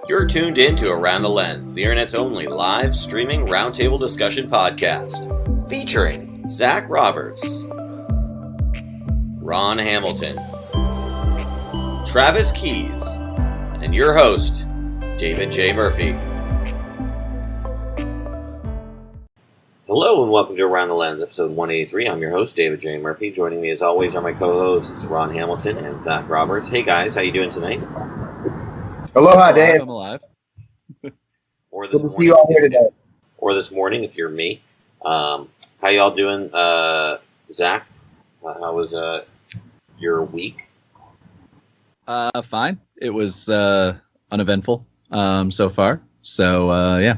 You're tuned in to Around the Lens, the internet's only live streaming roundtable discussion podcast, featuring Zach Roberts, Ron Hamilton, Travis Keys, and your host, David J. Murphy. Hello and welcome to Around the Lens, episode 183. I'm your host, David J. Murphy. Joining me as always are my co-hosts, Ron Hamilton and Zach Roberts. Hey guys, how you doing tonight? Aloha, Dave. I'm alive. Or Good to see you all here today. Or this morning, if you're me. How y'all doing, Zach? How was your week? Fine. It was uneventful so far. So yeah.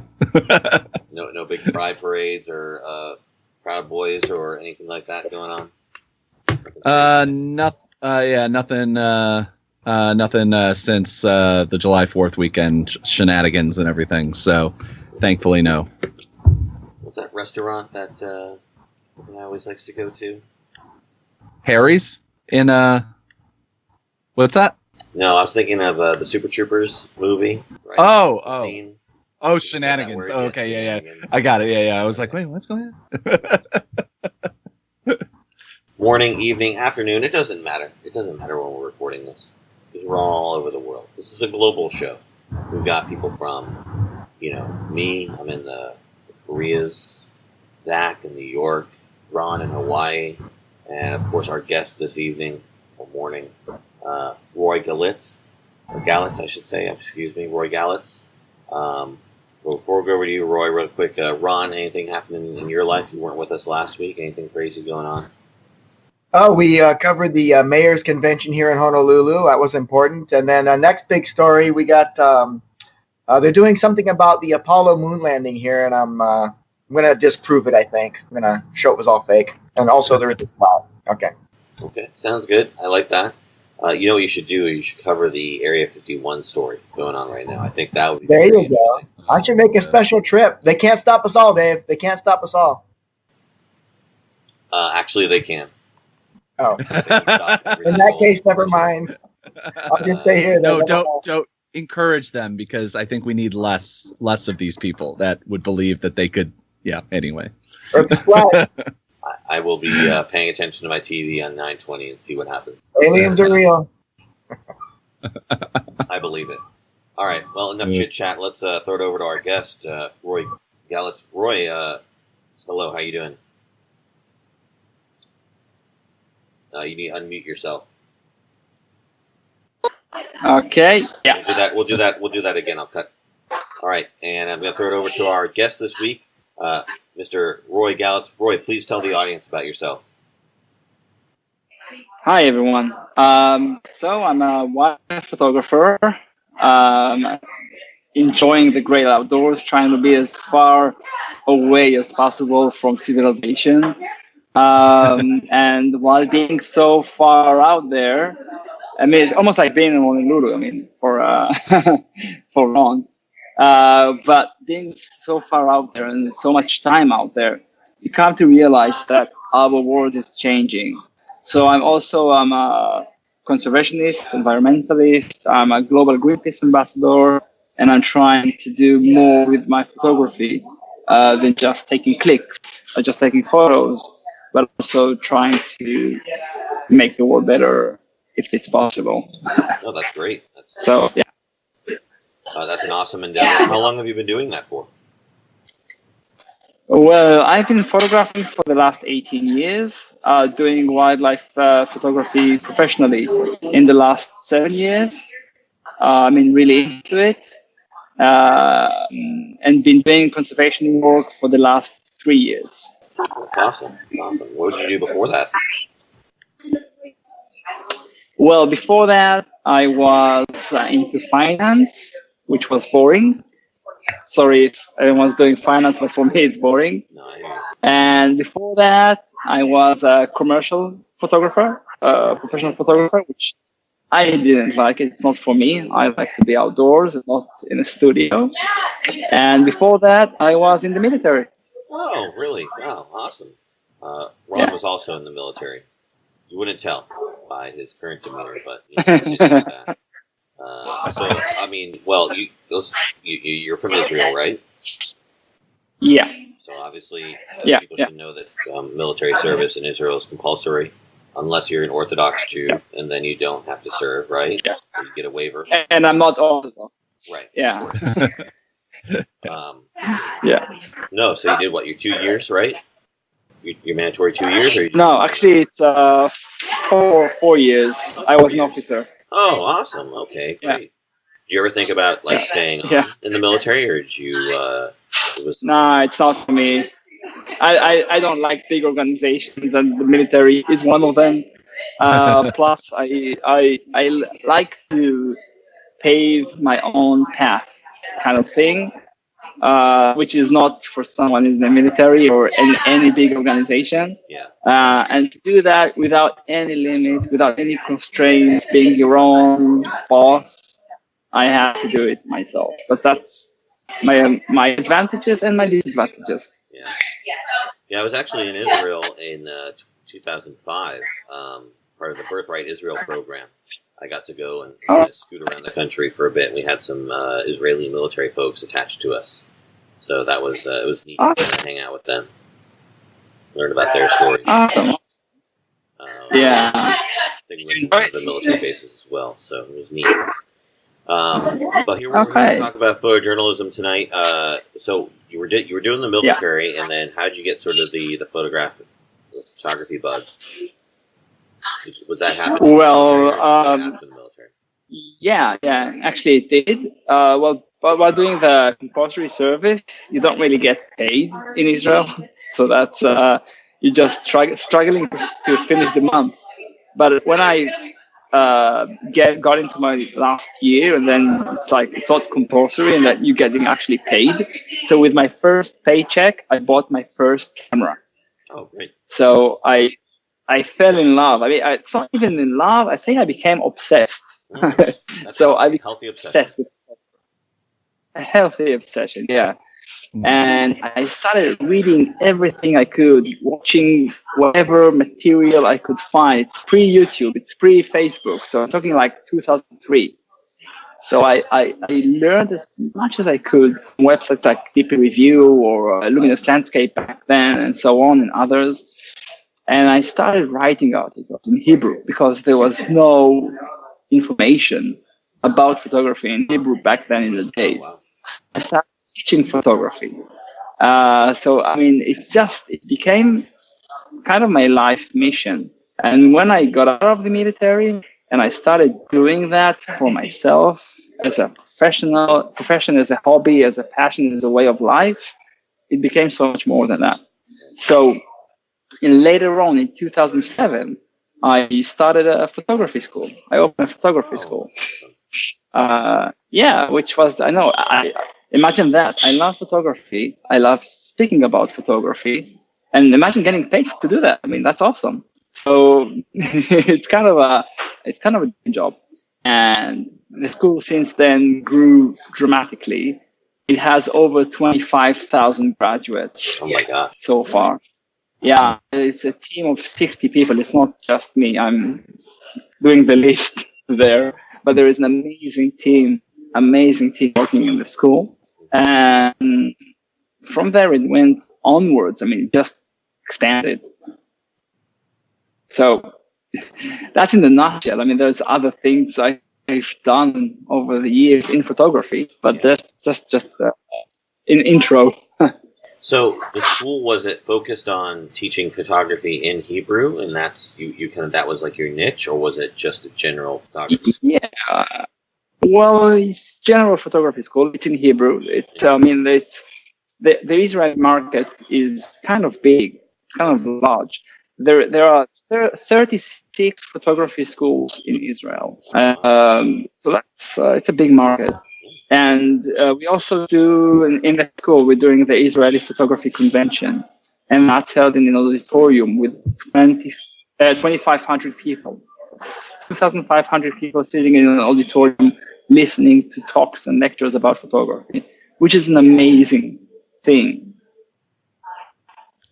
No big pride parades or Proud Boys or anything like that going on. Nothing since the July 4th weekend shenanigans and everything. So thankfully, no. What's that restaurant that I always likes to go to? Harry's in what's that? No, I was thinking of the Super Troopers movie. Right? Oh, shenanigans. Oh, okay, yeah. I got it. Yeah. I was like, wait, what's going on? Morning, evening, afternoon. It doesn't matter. It doesn't matter when we're recording this. Because we're all over the world. This is a global show. We've got people from, me. I'm in the Koreas. Zach in New York. Ron in Hawaii. And, of course, our guest this evening or morning, Roy Galitz. Or Galitz, I should say. Excuse me, Roy Galitz. Before we go over to you, Roy, real quick, Ron, anything happening in your life? You weren't with us last week. Anything crazy going on? Oh, we covered the mayor's convention here in Honolulu. That was important. And then the next big story, we got they're doing something about the Apollo moon landing here, and I'm going to disprove it, I think. I'm going to show it was all fake. And also there is a cloud. Okay, sounds good. I like that. You know what you should do? You should cover the Area 51 story going on right now. I think that would be there you go. I should make a special trip. They can't stop us all, Dave. They can't stop us all. Actually, they can. Oh. In that case, never mind. I'll just stay here. No, don't encourage them, because I think we need less of these people that would believe that they could. Yeah. Anyway. Earth's flat. I will be paying attention to my TV on 920 and see what happens. Aliens are real. I believe it. All right. Well, enough chit chat. Let's throw it over to our guest, Roy Galitz. Roy, hello. How you doing? You need to unmute yourself. Okay. Yeah. We'll do that again. I'll cut. All right. And I'm going to throw it over to our guest this week, Mr. Roy Galitz. Roy, please tell the audience about yourself. Hi, everyone. So I'm a wildlife photographer, enjoying the great outdoors, trying to be as far away as possible from civilization. And while being so far out there, I mean, it's almost like being in Honolulu, for Ron. But being so far out there and so much time out there, you come to realize that our world is changing. So I'm also a conservationist, environmentalist. I'm a global Greenpeace ambassador, and I'm trying to do more with my photography than just taking clicks or just taking photos, but also trying to make the world better if it's possible. Oh, that's great. So, yeah. That's an awesome endeavor. How long have you been doing that for? Well, I've been photographing for the last 18 years, doing wildlife photography professionally in the last 7 years. Really into it, and been doing conservation work for the last 3 years. Awesome. What did you do before that? Well, before that, I was into finance, which was boring. Sorry if everyone's doing finance, but for me it's boring. And before that, I was a commercial photographer, professional photographer, which I didn't like. It's not for me. I like to be outdoors and not in a studio. And before that, I was in the military. Oh, really? Wow, awesome. Ron was also in the military. You wouldn't tell by his current demeanor, but you know, that. So I mean, well, you're from Israel, right? Yeah. So obviously, Yeah. people should know that military service in Israel is compulsory, unless you're an Orthodox Jew, and then you don't have to serve, right? Yeah. Or you get a waiver, And I'm not Orthodox. right? Yeah. Yeah. No, so you did what? Your 2 years, right? Your mandatory 2 years, or No, actually, it's 4 years. I was an officer. Oh, awesome. Okay, great. Yeah. Did you ever think about like staying on in the military, or did you? It was. Nah, it's not for me. I don't like big organizations, and the military is one of them. Plus, I like to pave my own path, kind of thing, which is not for someone in the military or in any big organization. Yeah. And to do that without any limits, without any constraints, being your own boss, I have to do it myself. But that's my advantages and my disadvantages. Yeah. Yeah, I was actually in Israel in 2005, part of the Birthright Israel program. I got to go and scoot around the country for a bit. We had some Israeli military folks attached to us, so that was it was neat to hang out with them, learn about their stories. Awesome. Yeah. They went to the military bases as well, so it was neat. But here we're going to talk about photojournalism tonight. So you were doing the military, and then how did you get sort of the photography bug? Was that happening? Well, after the military? Yeah. Actually, it did. Well, while doing the compulsory service, you don't really get paid in Israel, so that's you're just struggling to finish the month. But when I got into my last year, and then it's not compulsory, and that you're getting actually paid. So with my first paycheck, I bought my first camera. Oh, great! So I fell in love. I mean, it's not even in love. I think I became obsessed. So I became obsessed with a healthy obsession. Yeah. And I started reading everything I could, watching whatever material I could find. It's pre-YouTube, it's pre-Facebook. So I'm talking like 2003. So I learned as much as I could from websites like DP Review or Luminous Landscape back then, and so on, and others. And I started writing articles in Hebrew because there was no information about photography in Hebrew back then in the days. I started teaching photography. So, I mean, it became kind of my life mission. And when I got out of the military and I started doing that for myself as a profession, as a hobby, as a passion, as a way of life, it became so much more than that. So, later on in 2007, I started a photography school. I opened a photography school. Which was, imagine that. I love photography. I love speaking about photography. And imagine getting paid to do that. I mean, that's awesome. So it's kind of a dream job. And the school since then grew dramatically. It has over 25,000 graduates. Oh my gosh. So far. Yeah, it's a team of 60 people. It's not just me. I'm doing the list there, but there is an amazing team working in the school. And from there, it went onwards. I mean, it just expanded. So that's in the nutshell. I mean, there's other things I've done over the years in photography, but that's just an intro. So the school, was it focused on teaching photography in Hebrew, and that's you kind of, that was like your niche, or was it just a general photography school? Yeah, well, it's general photography school. It's in Hebrew. The Israeli market is kind of big, kind of large. There are 36 photography schools in Israel, so that's it's a big market. And we also do, in the school, we're doing the Israeli Photography Convention. And that's held in an auditorium with 2,500 people. 2,500 people sitting in an auditorium listening to talks and lectures about photography, which is an amazing thing.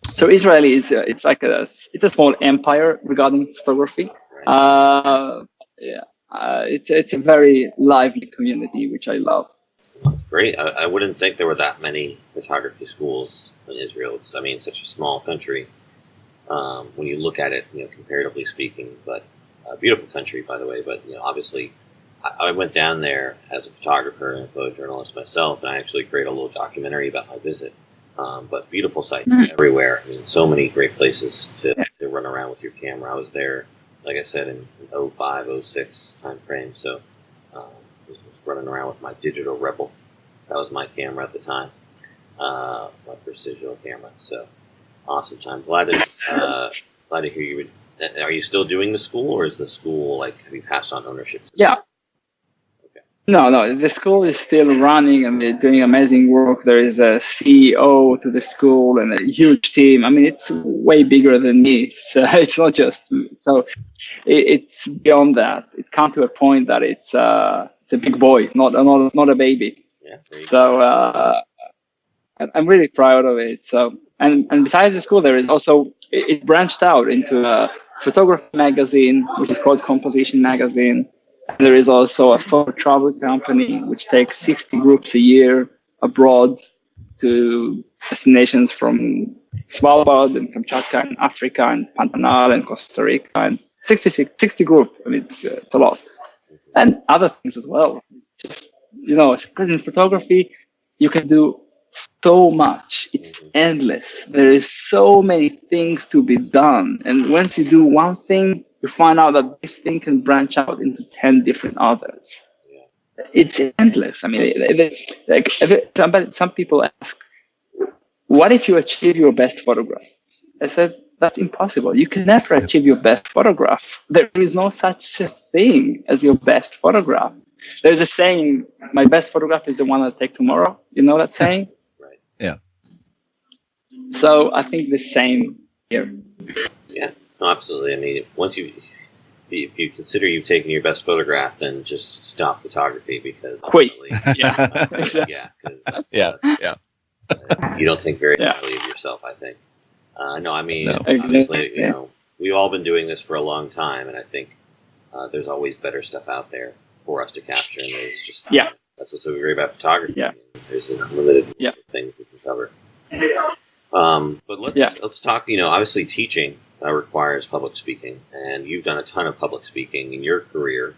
So Israel it's a small empire regarding photography. Yeah. it's a very lively community, which I love. Great. I wouldn't think there were that many photography schools in Israel. It's, I mean, such a small country when you look at it, comparatively speaking. But a beautiful country, by the way. But obviously, I went down there as a photographer and a photojournalist myself, and I actually created a little documentary about my visit. But beautiful sights everywhere. I mean, so many great places to run around with your camera. I was there, like I said, in 05, 06 time frame. So I was running around with my digital Rebel. That was my camera at the time, my first digital camera. So awesome time. Glad to hear you. Are you still doing the school, or is the school have you passed on ownership? Yeah. No, the school is still running and they're doing amazing work. There is a CEO to the school and a huge team. I mean, it's way bigger than me. So it's not just so. It's beyond that. It come to a point that it's a big boy, not a baby. Yeah. So I'm really proud of it. So and besides the school, there is also it branched out into a photography magazine, which is called Composition Magazine. And there is also a photo travel company which takes 60 groups a year abroad to destinations from Svalbard and Kamchatka and Africa and Pantanal and Costa Rica, and 60 group. I mean, it's a lot. And other things as well. Just, because in photography, you can do so much. It's endless. There is so many things to be done. And once you do one thing, you find out that this thing can branch out into 10 different others. It's endless. I mean, some people ask, what if you achieve your best photograph? I said, that's impossible. You can never achieve your best photograph. There is no such a thing as your best photograph. There's a saying, my best photograph is the one I'll take tomorrow. You know that saying? Right. Yeah. So I think the same here. Yeah. No, absolutely. I mean, if you consider you've taken your best photograph, then just stop photography because yeah, exactly. You don't think very highly of yourself. I think. No, I mean, obviously, we've all been doing this for a long time, and I think there's always better stuff out there for us to capture, and there's just that's what's so great about photography. Yeah, there's an unlimited things we can cover. But let's talk. Obviously, teaching requires public speaking, and you've done a ton of public speaking in your career.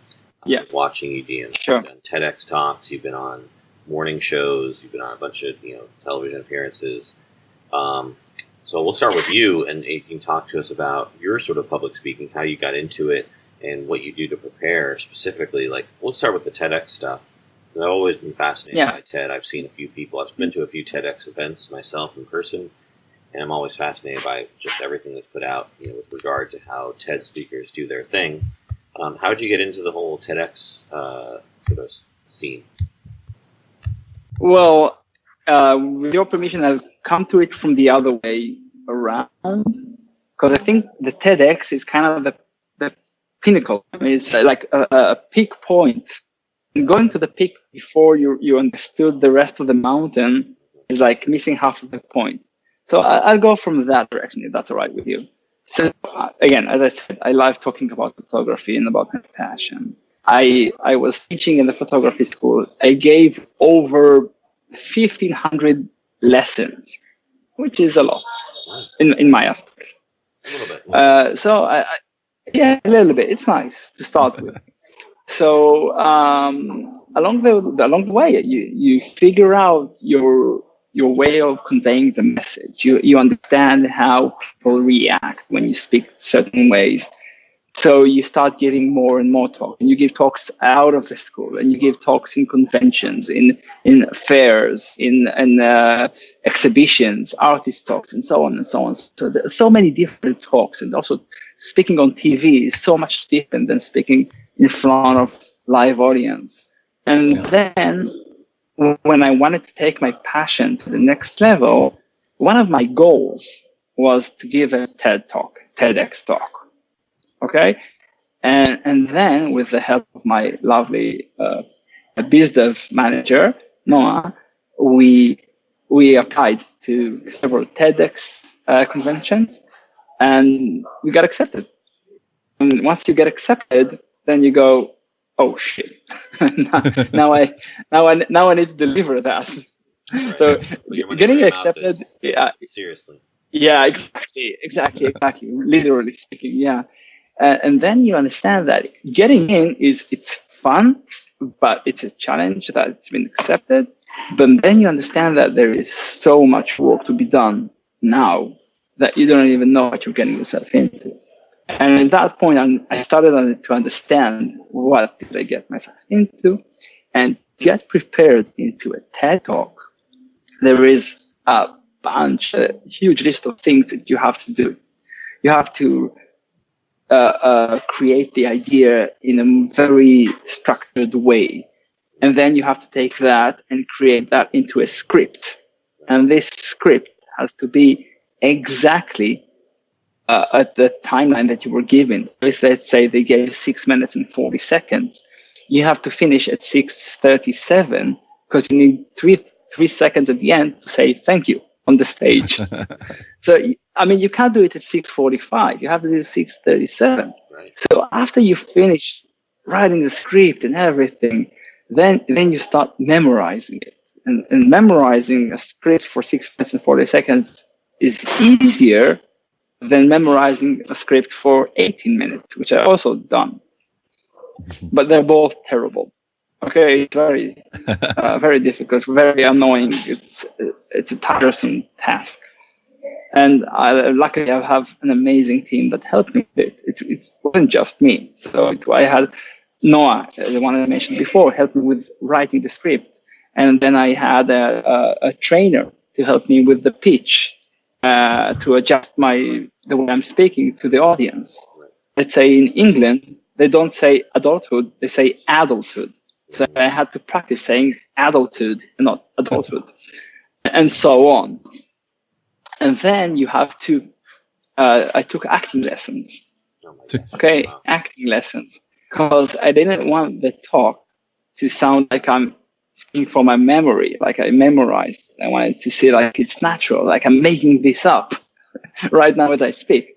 Watching you, Dean. Sure. You've done TEDx talks. You've been on morning shows. You've been on a bunch of television appearances. So we'll start with you, and you can talk to us about your sort of public speaking, how you got into it, and what you do to prepare specifically. We'll start with the TEDx stuff. I've always been fascinated by TED. I've seen a few people. I've been to a few TEDx events myself in person, and I'm always fascinated by just everything that's put out, with regard to how TED speakers do their thing. How did you get into the whole TEDx sort of scene? Well, with your permission, I'll come to it from the other way around, because I think the TEDx is kind of the pinnacle. I mean, it's like a peak point. And going to the peak before you understood the rest of the mountain is like missing half of the point. So I'll go from that direction, if that's all right with you. So again, as I said, I love talking about photography and about my passion. I was teaching in the photography school. I gave over 1,500 lessons, which is a lot in my aspect. A little bit. So a little bit. It's nice to start with. So along the way, you figure out your way of conveying the message. You understand how people react when you speak certain ways. So you start giving more and more talks. And you give talks out of the school, and you give talks in conventions, in fairs, in exhibitions, artist talks, and so on and so on. So there's so many different talks, and also speaking on TV is so much different than speaking in front of live audience. And then when I wanted to take my passion to the next level, one of my goals was to give a TEDx talk. Okay, and then with the help of my lovely BizDev manager Noah, we applied to several TEDx conventions, and we got accepted. And once you get accepted, then you go, oh shit, now I need to deliver that. Right. So Put your money getting where your mouth accepted, is. yeah, Seriously. yeah, exactly. Literally speaking, yeah. And then you understand that getting in it's fun, but it's a challenge that it's been accepted. But then you understand that there is so much work to be done now that you don't even know what you're getting yourself into. And at that point, I started to understand what did I get myself into, and get prepared into a TED talk. There is a huge list of things that you have to do. You have to create the idea in a very structured way. And then you have to take that and create that into a script. And this script has to be exactly at the timeline that you were given. If let's say they gave 6 minutes and 40 seconds, you have to finish at 6:37 because you need three seconds at the end to say thank you on the stage. So, I mean, you can't do it at 6:45. You have to do it at 6:37. Right. So after you finish writing the script and everything, then you start memorizing it. And memorizing a script for 6 minutes and 40 seconds is easier than memorizing a script for 18 minutes, which I also done. But they're both terrible. Okay, it's very difficult, very annoying. It's a tiresome task. And luckily, I have an amazing team that helped me with it. It wasn't just me. So I had Noah, the one I mentioned before, help me with writing the script. And then I had a trainer to help me with the pitch, to adjust the way I'm speaking to the audience. Let's say in England, they don't say adulthood, they say adulthood. So I had to practice saying adulthood and not adulthood, and so on. And then you have to, I took acting lessons. Okay, wow. Acting lessons. Because I didn't want the talk to sound like I'm speaking from my memory, like I memorized. I wanted to see like it's natural, like I'm making this up right now as I speak.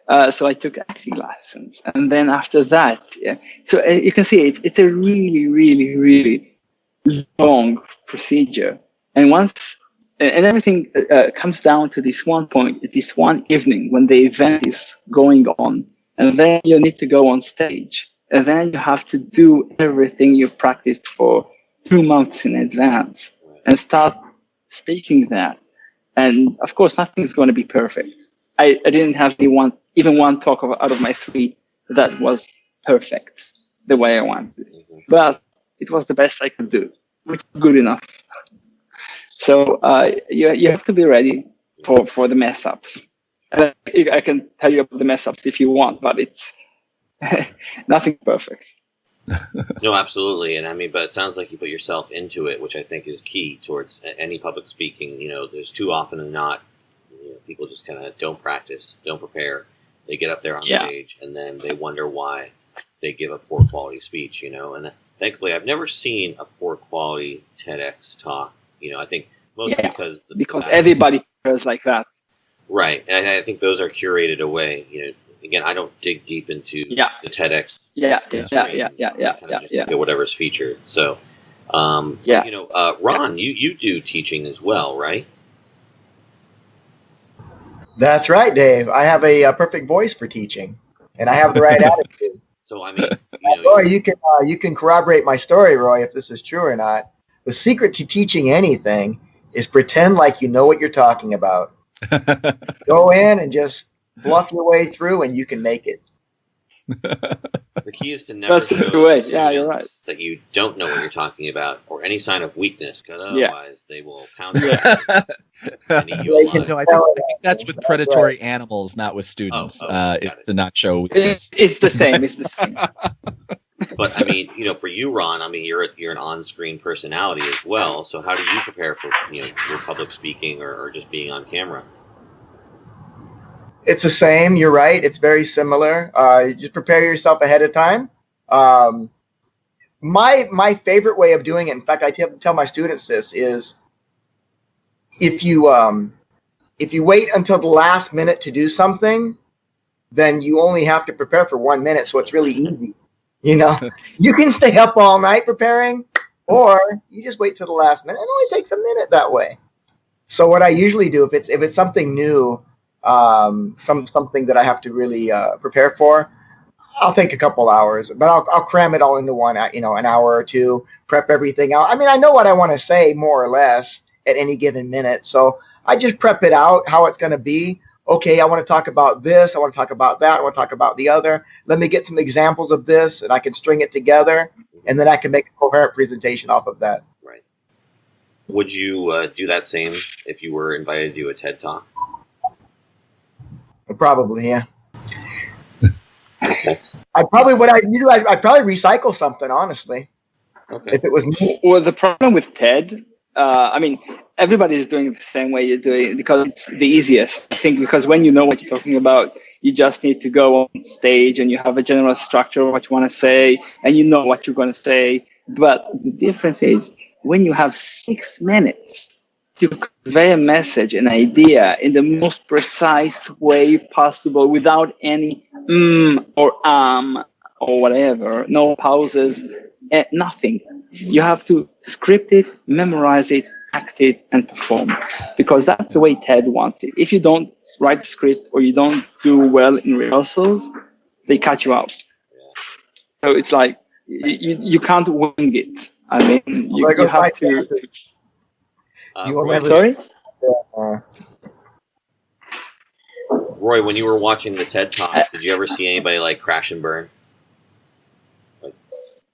So I took acting lessons. And then after that, yeah. So you can see it's a really, really, really long procedure. And and everything comes down to this one point, this one evening when the event is going on. And then you need to go on stage. And then you have to do everything you practiced for 2 months in advance and start speaking that. And of course, nothing is going to be perfect. I didn't have even one talk out of my 3 that was perfect the way I wanted. But it was the best I could do, which is good enough. So you have to be ready for the mess ups. I can tell you about the mess ups if you want, but it's nothing perfect. No, absolutely. And I mean, but it sounds like you put yourself into it, which I think is key towards any public speaking. You know, there's too often than not, people just kind of don't practice, don't prepare. They get up there on stage and then they wonder why they give a poor quality speech, And thankfully, I've never seen a poor quality TEDx talk. I think mostly because everybody prepares like that. Right. And I think those are curated away. Again, I don't dig deep into the TEDx. Yeah. Whatever's featured. So, Ron, you do teaching as well, right? That's right, Dave. I have a perfect voice for teaching, and I have the right attitude. So, I mean, Roy, you can corroborate my story, Roy, if this is true or not. The secret to teaching anything is pretend like you know what you're talking about. Go in and just bluff your way through, and you can make it. The key is to never show you're right. that you don't know what you're talking about or any sign of weakness, because otherwise they will pounce and eat you alive. No, I think that's with predatory animals, not with students. It's to not show weakness. It's the same. It's the same. But I mean, for you, Ron, I mean, you're an on-screen personality as well. So how do you prepare for your public speaking or just being on camera? It's the same. You're right. It's very similar. You just prepare yourself ahead of time. My favorite way of doing it, in fact, I tell my students this, is if you wait until the last minute to do something, then you only have to prepare for 1 minute. So it's really easy. You know, you can stay up all night preparing, or you just wait till the last minute. It only takes a minute that way. So what I usually do, if it's something new, something that I have to really prepare for, I'll take a couple hours, but I'll cram it all into one, an hour or two, prep everything out. I mean, I know what I want to say more or less at any given minute, so I just prep it out how it's going to be. Okay, I want to talk about this. I want to talk about that. I want to talk about the other. Let me get some examples of this, and I can string it together, and then I can make a coherent presentation off of that. Right. Would you do that same if you were invited to do a TED Talk? Probably, yeah. Okay. I'd probably recycle something, honestly. Okay. If it was me. Well, the problem with TED, I mean, everybody's doing it the same way you're doing it because it's the easiest. I think because when you know what you're talking about, you just need to go on stage and you have a general structure of what you want to say and you know what you're going to say. But the difference is when you have 6 minutes to convey a message, an idea in the most precise way possible without any or or whatever, no pauses, nothing. You have to script it, memorize it, act it, and perform, because that's the way TED wants it. If you don't write the script or you don't do well in rehearsals, they cut you out. So it's like you can't wing it. I mean, you have to. Sorry? Roy, when you were watching the TED Talks, did you ever see anybody like crash and burn?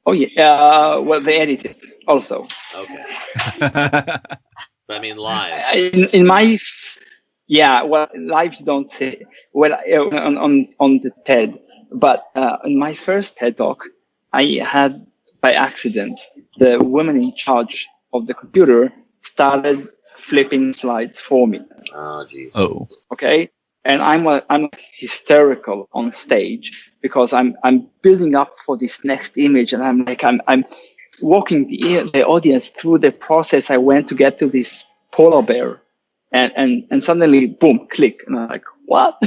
Oh yeah, well they edit it also. Okay. But I mean live. In my live you don't see on the TED, but in my first TED Talk, I had by accident the woman in charge of the computer started flipping slides for me. Oh geez. Oh. Okay. And I'm hysterical on stage because I'm building up for this next image, and I'm walking the audience through the process I went to get to this polar bear, and suddenly boom, click, and I'm like, what?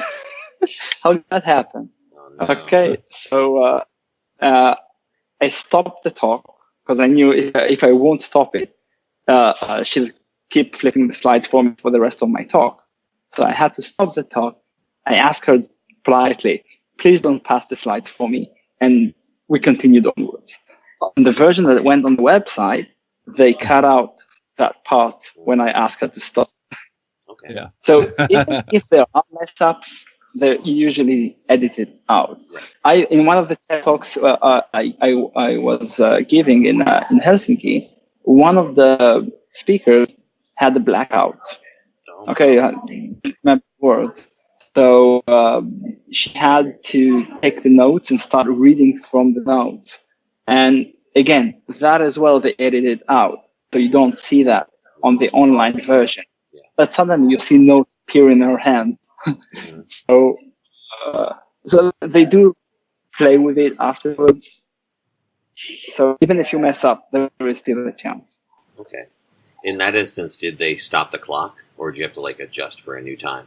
How did that happen? Oh, no. Okay, so I stopped the talk because I knew if I won't stop it, she'll keep flipping the slides for me for the rest of my talk. So I had to stop the talk. I asked her politely, please don't pass the slides for me. And we continued onwards. On the version that went on the website, they cut out that part when I asked her to stop. Okay. Yeah. So if there are mess ups, they're usually edited out. Right. In one of the TED Talks I was giving in Helsinki, one of the speakers had a blackout. Okay, I remember words. So she had to take the notes and start reading from the notes. And again, that as well, they edited out. So you don't see that on the online version. Yeah. But suddenly you see notes appear in her hand. So they do play with it afterwards. So even if you mess up, there is still a chance. Okay. In that instance, did they stop the clock, or did you have to like adjust for a new time?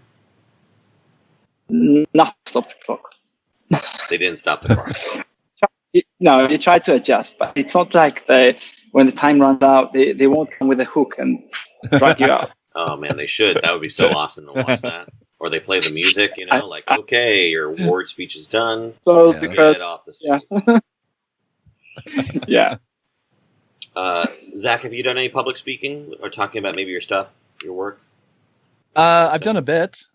Nothing stops the clock. They didn't stop the clock. No, they try to adjust, but it's not like when the time runs out, they won't come with a hook and drag you out. Oh man, they should. That would be so awesome to watch that. Or they play the music, like, okay, your award speech is done. So get off the stage. Yeah. Zach, have you done any public speaking or talking about maybe your stuff, your work? I've done a bit.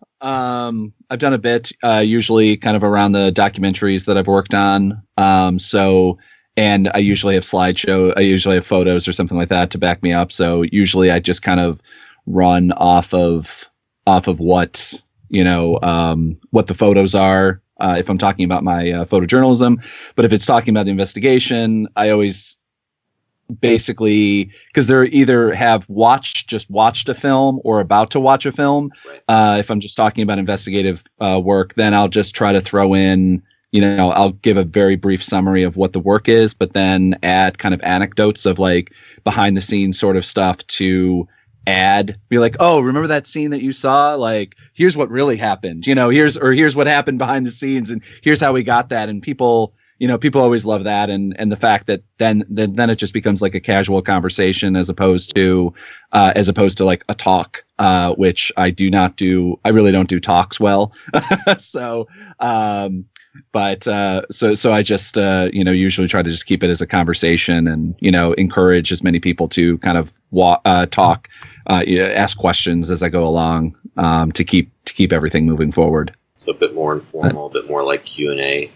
Usually kind of around the documentaries that I've worked on. And I usually have slideshow. I usually have photos or something like that to back me up. So usually I just kind of run off of what, what the photos are. If I'm talking about my photojournalism, but if it's talking about the investigation, I always basically, because they're either have just watched a film or about to watch a film. Right. If I'm just talking about investigative work, then I'll just try to throw in, I'll give a very brief summary of what the work is, but then add kind of anecdotes of like behind the scenes sort of stuff to be like, oh, remember that scene that you saw? Like, here's what really happened, here's what happened behind the scenes, and here's how we got that. And people people always love that, and the fact that then it just becomes like a casual conversation as opposed to like a talk, which I do not do. I really don't do talks well. So so I just usually try to just keep it as a conversation, and encourage as many people to kind of talk, ask questions as I go along, to keep everything moving forward. So a bit more informal, a bit more like Q&A.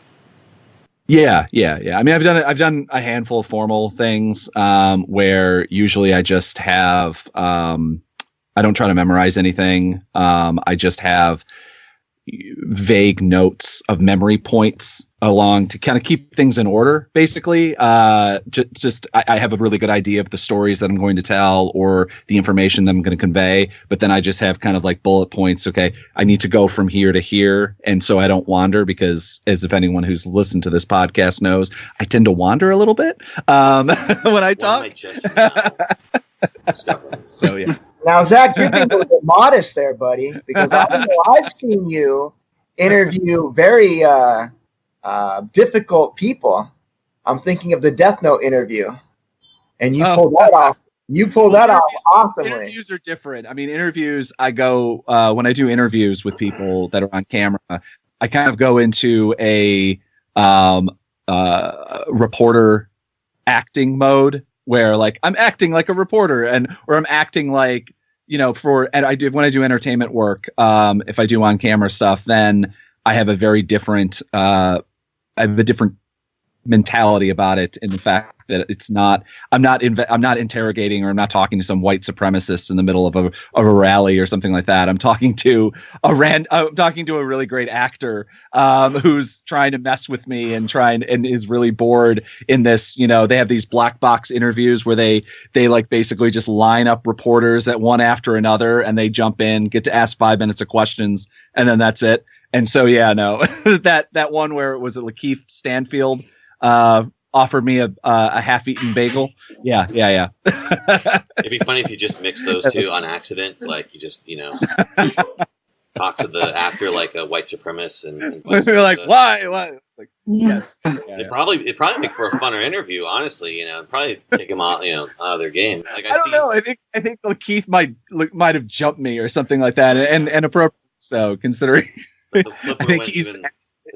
Yeah. I mean, I've done a handful of formal things, where usually I just have, I don't try to memorize anything. I just have vague notes of memory points along to kind of keep things in order, basically. I have a really good idea of the stories that I'm going to tell or the information that I'm going to convey, but then I just have kind of like bullet points. Okay, I need to go from here to here, and so I don't wander, because as if anyone who's listened to this podcast knows, I tend to wander a little bit when I talk. So yeah. Now, Zach, you're being a little bit modest there, buddy, because I've seen you interview very difficult people. I'm thinking of the Death Note interview, and you pulled that off. You pulled that off awesomely. Interviews are different. I mean, interviews, I go, when I do interviews with people that are on camera, I kind of go into a reporter acting mode, where like I'm acting like a reporter, or I'm acting like, and when I do entertainment work, if I do on camera stuff, then I have a very different, mentality about it, in the fact that it's not, I'm not interrogating, or I'm not talking to some white supremacist in the middle of a rally or something like that. I'm talking to a really great actor, who's trying to mess with me and is really bored in this. They have these black box interviews where they like basically just line up reporters at one after another, and they jump in, get to ask 5 minutes of questions, and then that's it. And so, yeah, no, that one where it was Lakeith Stanfield, offered me a half-eaten bagel. Yeah. It'd be funny if you just mix those two on accident, like you just talk to the actor like a white supremacist, and we're like, why? Like, yes. It'd probably make for a funner interview, honestly. Probably take them out, out of their game. Like, I don't know. I think Lakeith might have jumped me or something like that, and appropriate. So considering, the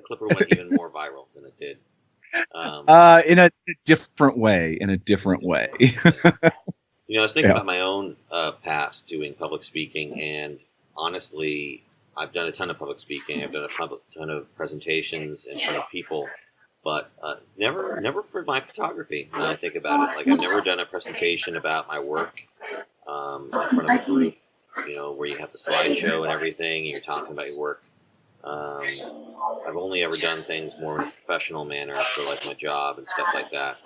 Clipper went even more viral than it did. In a different way. I was thinking about my own past doing public speaking, and honestly, I've done a ton of public speaking. I've done a ton of presentations in front of people, but never for my photography. When I think about it, like I've never done a presentation about my work in front of a group, where you have the slideshow and everything, and you're talking about your work. I've only ever done things more in a professional manner for like my job and stuff like that.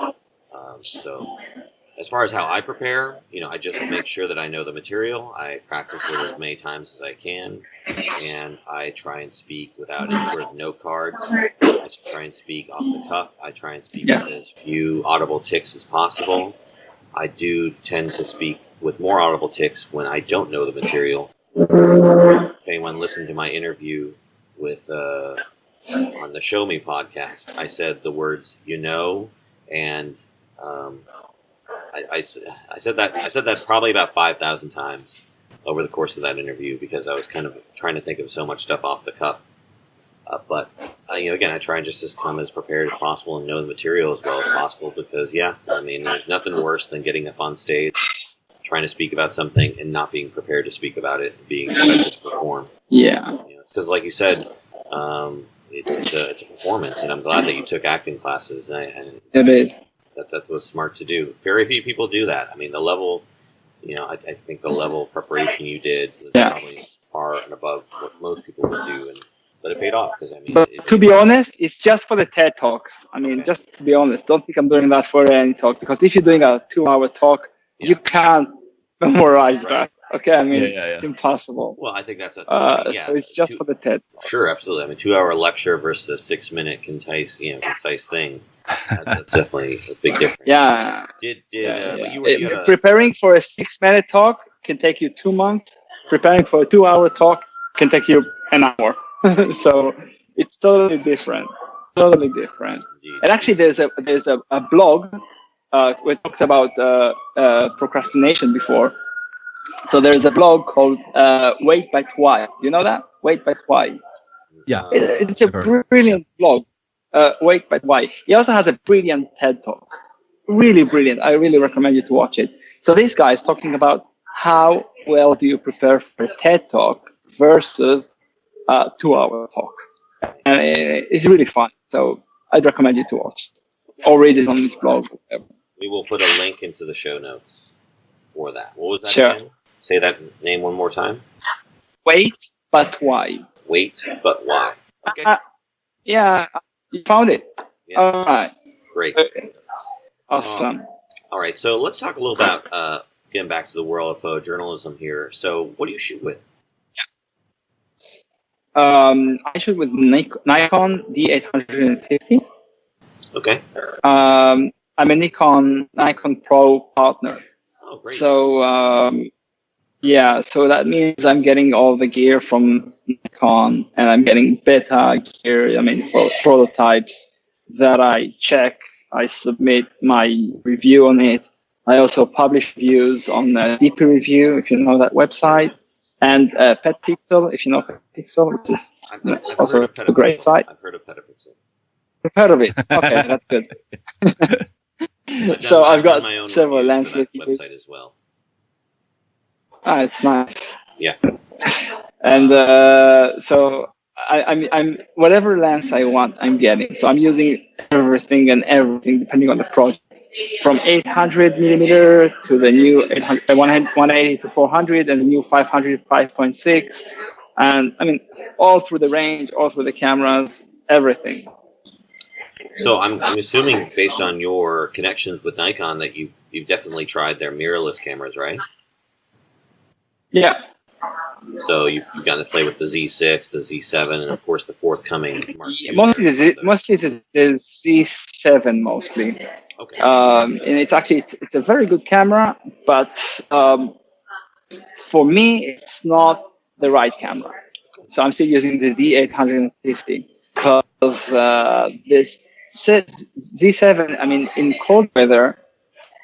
So as far as how I prepare, I just make sure that I know the material. I practice it as many times as I can, and I try and speak without any sort of note cards. I try and speak off the cuff. I try and speak with as few audible tics as possible. I do tend to speak with more audible tics when I don't know the material. If anyone listened to my interview with on the Show Me podcast, I said the words and I said that probably about 5,000 times over the course of that interview, because I was kind of trying to think of so much stuff off the cuff. But again, I try and just come as prepared as possible and know the material as well as possible, because there's nothing worse than getting up on stage, trying to speak about something and not being prepared to speak about it, and being expected to perform. Yeah. Because like you said, it's a performance, and I'm glad that you took acting classes. And it is. That's what's smart to do. Very few people do that. I mean, the level, I think the level of preparation you did was probably far and above what most people would do, but it paid off, because But to be honest, it's just for the TED Talks. Just to be honest, don't think I'm doing that for any talk, because if you're doing a 2-hour talk, you can't memorize that. Okay, it's impossible. Well, I think that's so it's just for the TED. Sure, absolutely. 2-hour lecture versus a 6-minute concise thing. That's definitely a big difference. Yeah. Preparing for a 6-minute talk can take you 2 months. Preparing for a 2-hour talk can take you an hour. So it's totally different. And actually, there's a blog. We talked about procrastination before. So there's a blog called Wait But Why. Do you know that? Wait But Why. Yeah. It's a brilliant blog. Wait But Why. He also has a brilliant TED Talk. Really brilliant. I really recommend you to watch it. So this guy is talking about how well do you prepare for a TED Talk versus a 2-hour talk. And it's really fun. So I'd recommend you to watch or read it on this blog. We will put a link into the show notes for that. What was that Sure. again? Say that name one more time. Wait But Why. Wait, but why? Okay. Yeah, you found it. Yes. All right. Great. Awesome. All right. So let's talk a little about getting back to the world of photojournalism here. So what do you shoot with? I shoot with Nikon D850. Okay. I'm a Nikon Pro partner. Oh, great. So yeah, so that means I'm getting all the gear from Nikon, and I'm getting beta gear. I mean, for prototypes that I check, I submit my review on it. I also publish reviews on DP Review, if you know that website, and PetPixel, if you know PetPixel, which is I've also heard of a great site. I've heard of Petapixel. You've heard of it? Okay, that's good. So I've got several landscape website as well. Ah, it's nice. Yeah. And so I'm whatever lens I want, I'm getting. So I'm using everything depending on the project, from 800 millimeter to the new 180 to 400, and the new 500 5.6, and I mean all through the range, all through the cameras, everything. So I'm assuming, based on your connections with Nikon, that you've definitely tried their mirrorless cameras, right? Yeah. So you've gotten to play with the Z6, the Z7, and of course the forthcoming Mark II. Mostly the Z7 mostly. Okay. And it's a very good camera, but for me it's not the right camera. So I'm still using the D850 because this Z7. I mean, in cold weather.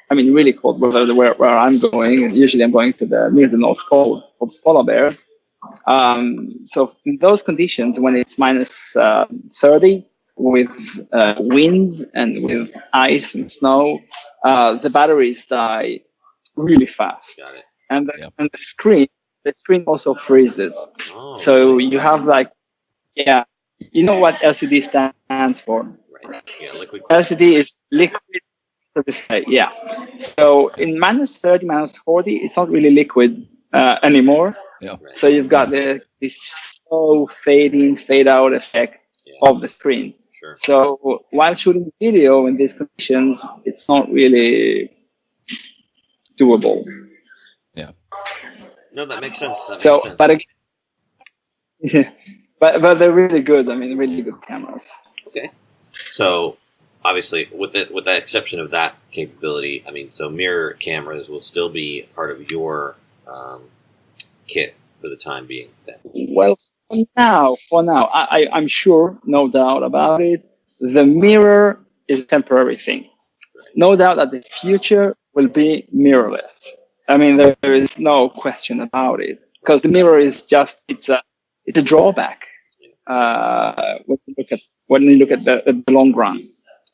I mean, really cold weather where I'm going, and usually I'm going to near the North Pole for polar bears. So in those conditions, when it's minus 30 with winds and with ice and snow, the batteries die really fast. Got it. And the screen also freezes. Oh, so you have you know what LCD stands for? Right. Yeah, liquid. LCD is liquid display. Yeah. So in minus 30, minus 40, it's not really liquid anymore. Yeah. Right. So you've got this slow fade in, fade out effect of the screen. Sure. So while shooting video in these conditions, it's not really doable. Yeah. No, that makes sense. But again, but they're really good. I mean, really good cameras. Okay. So obviously, with the exception of that capability, I mean, so mirror cameras will still be part of your kit for the time being. Then. Well, for now, I'm sure, no doubt about it, the mirror is a temporary thing. No doubt that the future will be mirrorless. I mean, there is no question about it, because the mirror is it's a drawback when you look at the long run.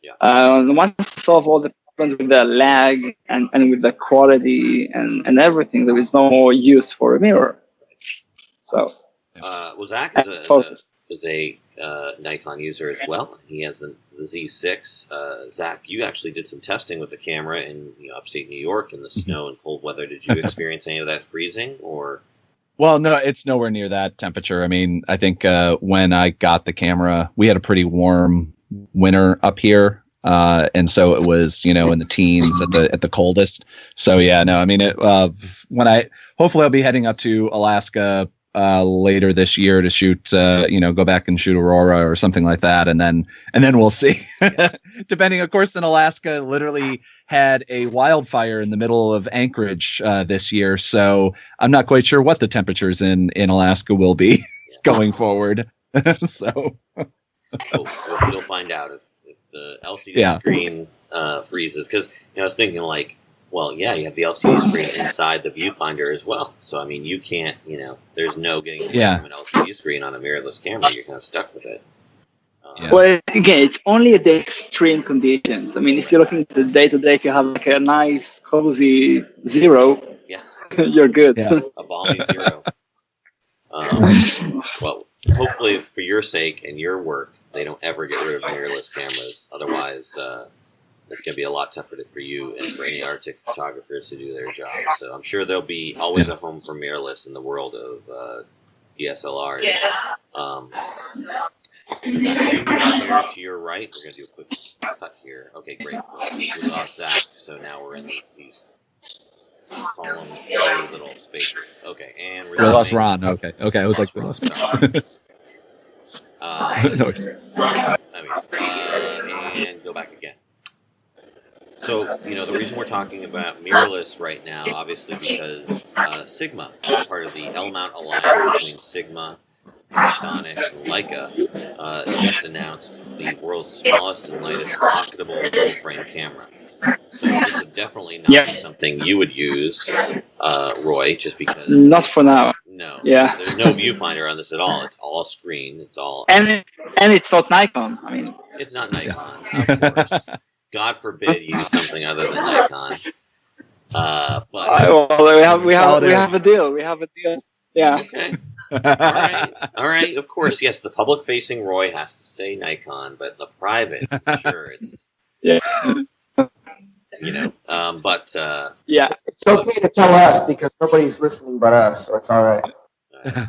Yeah. Once you solve all the problems with the lag and with the quality and everything, there is no more use for a mirror. So, Zach is a Nikon user as well. He has the Z6. Zach, you actually did some testing with the camera in upstate New York in the snow and cold weather. Did you experience any of that freezing or? Well, no, it's nowhere near that temperature. I mean, I think when I got the camera, we had a pretty warm winter up here. And so it was, in the teens at the coldest. So yeah, no, I mean, hopefully I'll be heading up to Alaska later this year to shoot, go back and shoot Aurora or something like that. And then we'll see. Depending, of course, in Alaska literally had a wildfire in the middle of Anchorage this year. So I'm not quite sure what the temperatures in Alaska will be going forward. So You'll find out if the LCD screen freezes. Because I was thinking like, well, yeah, you have the LCD screen inside the viewfinder as well. So I mean, you can't, there's no getting away from an LCD screen on a mirrorless camera. You're kind of stuck with it. Well, again, it's only at the extreme conditions. I mean, if you're looking at the day-to-day, if you have like a nice, cozy zero, you're good. Yeah. A balmy zero. Well, hopefully for your sake and your work, they don't ever get rid of mirrorless cameras. Otherwise, it's going to be a lot tougher for you and for any Arctic photographers to do their job. So I'm sure there'll be always a home for mirrorless in the world of DSLRs. Here to your right, we're going to do a quick cut here. Okay, great. We lost Zach, so now we're in these column little spaces. Okay, and we lost Ron. Okay, I was like, we lost and go back again. So, the reason we're talking about mirrorless right now, obviously because Sigma, part of the L-mount alliance between Sigma, Sonic, and Leica, just announced the world's smallest and lightest pocketable full-frame camera. So this would definitely not be something you would use, Roy, just because... Not for now. No. Yeah. There's no viewfinder on this at all. It's all screen. It's all... And it's not Nikon. I mean... It's not Nikon, of course. God forbid you use something other than Nikon. But we have a deal. We have a deal. Yeah. Okay. All right. Of course, yes. The public-facing Roy has to say Nikon, but the private, sure, it's but it's okay to tell us because nobody's listening but us, so it's all right.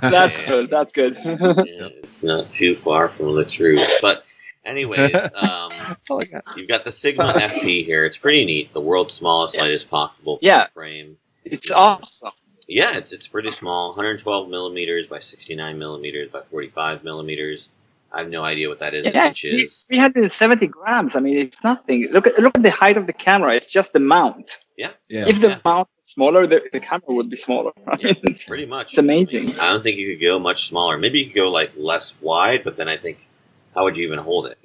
That's good. That's good. It's not too far from the truth, but. Anyways, you've got the Sigma FP here. It's pretty neat. The world's smallest, lightest pocketable frame. It's awesome. Yeah, it's pretty small. 112 millimeters by 69 millimeters by 45 millimeters. I have no idea what that is in inches. 370 grams. I mean, it's nothing. Look at the height of the camera. It's just the mount. Yeah. If the mount was smaller, the camera would be smaller. I mean, pretty much. It's amazing. I don't think you could go much smaller. Maybe you could go like less wide, but then I think. How would you even hold it?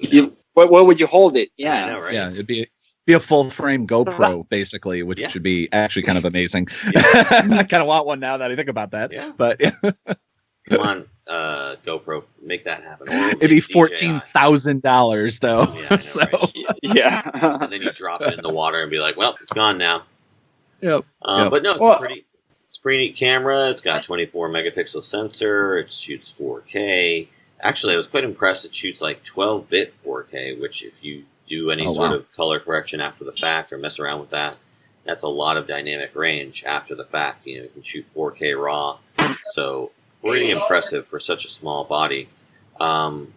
Where would you hold it? Yeah, I know, right? Yeah, it'd be a full frame GoPro basically, which should be actually kind of amazing. I kind of want one now that I think about that. Yeah, but come on, GoPro, make that happen. It'd be $14,000 though. Yeah, I know, so right? And then you drop it in the water and be like, "Well, it's gone now." Yep. But no, it's a pretty neat camera. It's got a 24 megapixel sensor. It shoots 4K. Actually, I was quite impressed. It shoots like 12-bit 4K, which if you do any sort of color correction after the fact or mess around with that, that's a lot of dynamic range after the fact. You can shoot 4K raw. So pretty impressive for such a small body. 12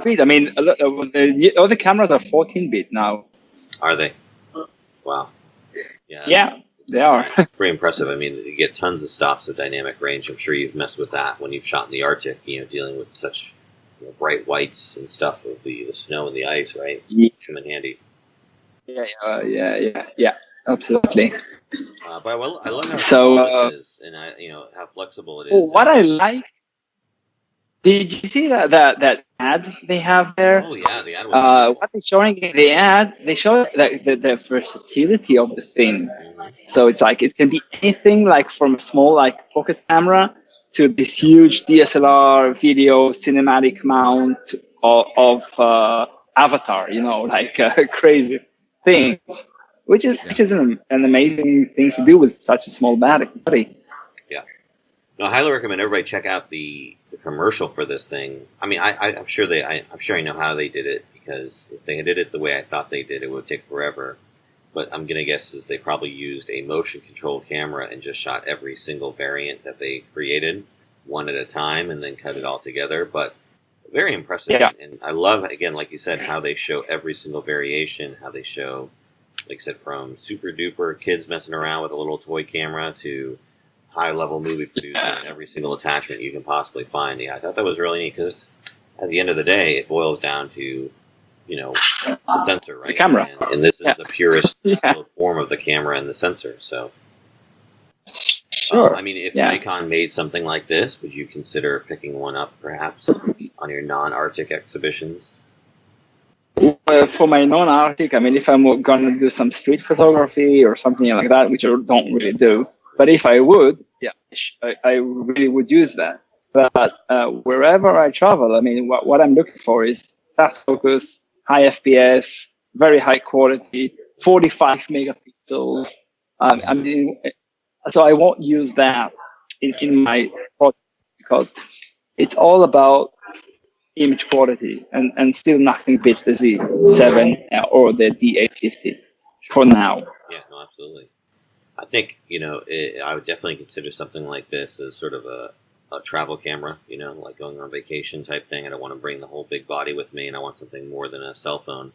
bit. I mean, the other cameras are 14-bit now. Are they? Wow. Yeah. They are. It's pretty impressive. I mean, you get tons of stops of dynamic range. I'm sure you've messed with that when you've shot in the Arctic, dealing with such bright whites and stuff of the snow and the ice, right? Yeah. It's come in handy. Yeah, absolutely. But I love how small this is and how flexible it is. What I like, did you see that ad they have there? Oh, yeah, the ad was what they're showing in the ad, they show the versatility of the thing. So it's like, it can be anything like from a small like pocket camera to this huge DSLR video cinematic mount of Avatar, like a crazy thing, which is an amazing thing to do with such a small body. Yeah. No, I highly recommend everybody check out the commercial for this thing. I mean, I'm sure I know how they did it, because if they did it the way I thought they did, it would take forever. But I'm going to guess is they probably used a motion control camera and just shot every single variant that they created one at a time and then cut it all together. But very impressive. Yeah. And I love, again, like you said, how they show every single variation, how they show, like I said, from super duper kids messing around with a little toy camera to high-level movie producing and every single attachment you can possibly find. Yeah, I thought that was really neat, because at the end of the day, it boils down to, the sensor, right? The camera. And this is the purest form of the camera and the sensor. So, sure. I mean, if Nikon made something like this, would you consider picking one up, perhaps, on your non-Arctic exhibitions? for my non-Arctic, I mean, if I'm gonna do some street photography or something like that, which I don't really do, but if I would, yeah, I really would use that. But wherever I travel, I mean, what I'm looking for is fast focus, high FPS, very high quality, 45 megapixels. I mean, so I won't use that in my project because it's all about image quality, and still nothing beats the Z7 or the D850 for now. Yeah, no, absolutely. I think, I would definitely consider something like this as sort of a travel camera, like going on vacation type thing. I don't want to bring the whole big body with me, and I want something more than a cell phone.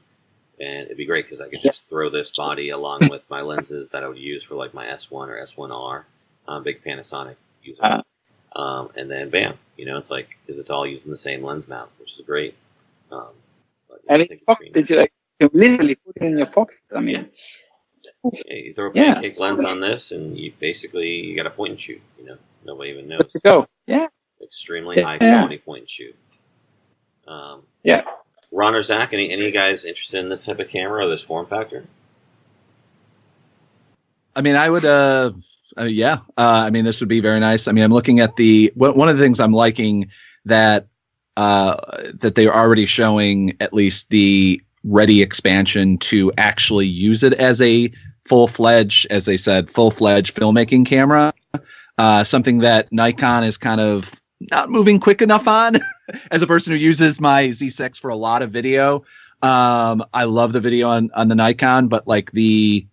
And it'd be great because I could just throw this body along with my lenses that I would use for like my S1 or S1R. I'm a big Panasonic user. And then bam, it's like, because it's all using the same lens mount, which is great. And it's like you literally put it in your pocket. I mean, it's you throw a pancake lens on this, and you got a point and shoot. Nobody even knows. Let's go. Yeah. Extremely high quality point and shoot. Yeah. Ron or Zach, any of you guys interested in this type of camera or this form factor? I mean, I would. Yeah. I mean, this would be very nice. I mean, I'm looking at one of the things I'm liking that they're already showing at least the ready expansion to actually use it as a full-fledged, as they said, full-fledged filmmaking camera. Something that Nikon is kind of not moving quick enough on. As a person who uses my Z6 for a lot of video, I love the video on the Nikon, but like there's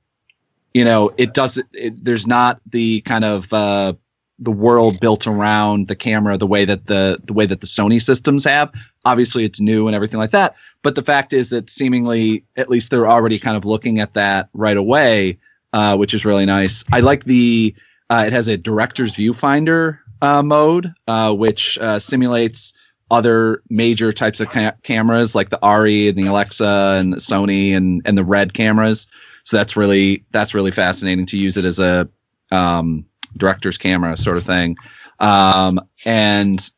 not the kind of the world built around the camera the way that the Sony systems have. Obviously it's new and everything like that, but the fact is that seemingly at least they're already kind of looking at that right away, which is really nice. I like it has a director's viewfinder mode, which simulates other major types of cameras like the ARRI and the Alexa and the Sony and the Red cameras. So that's really fascinating to use it as a director's camera sort of thing. And